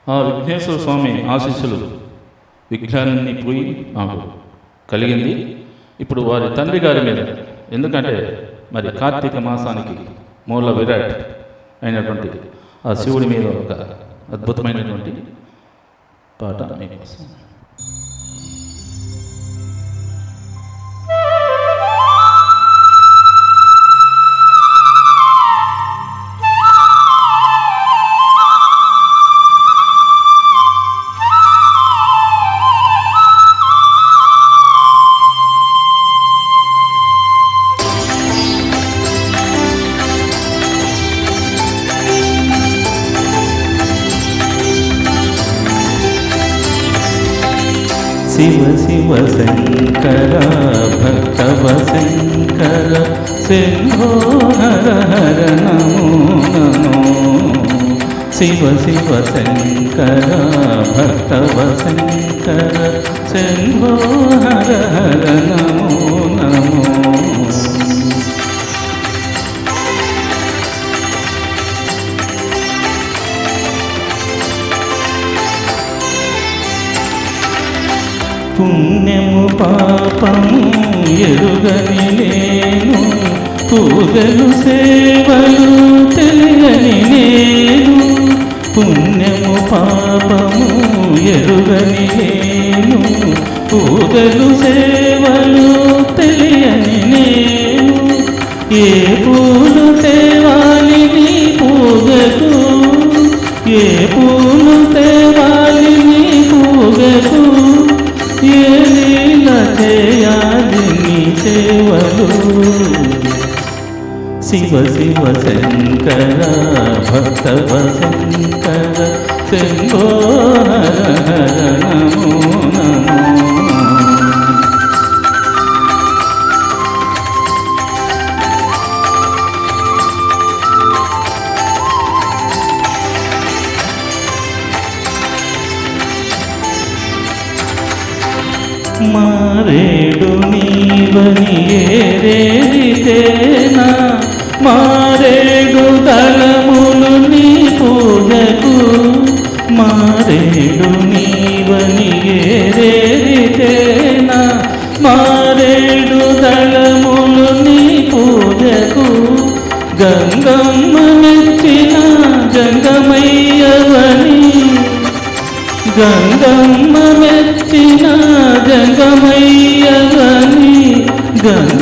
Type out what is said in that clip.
ఆ విఘ్నేశ్వర స్వామి ఆశీస్సులు విఘ్నాన్ని పోయి నాకు కలిగింది. ఇప్పుడు వారి తండ్రి గారి మీద, ఎందుకంటే మరి కార్తీక మాసానికి మూల విరాట్ అయినటువంటి ఆ శివుడి మీద ఒక అద్భుతమైనటువంటి పాట మీకోసం. శివ శివ శంకర భక్తవ శంకర శంభో హర హర నమో నమో. శివ శివ శంకర భక్తవ శంకర శంభో హర హర నమో నమో. పుణ్యము పాపము ఎరుగని నేను, పూజలు సేవలు తెలియని నేను. పుణ్యము పాపము ఎరుగని నేను, పూజలు సేవలు తెలియని నేను. ఏ పూలు తేవాలి నీ పూజకు, ఏ పూలు తేవాలి నీ పూజకు, ఏ లీల చేయాలి నీ సేవలు. శివ శివ శంకర భక్తవ శంకర శంభో హర హర నమో నమో. మారేడు నీవని ఏరేరితేనా, మారేడు దళములు నీ పూజకు. మారేడు నీవని ఏరేరితేనా, మారేడు దళములు నీ పూజకు. గంగమ్మ మెచ్చిన జంగమయ్యవని, గంగమ్మ మెచ్చిన జంగమయ్యవని, గంగ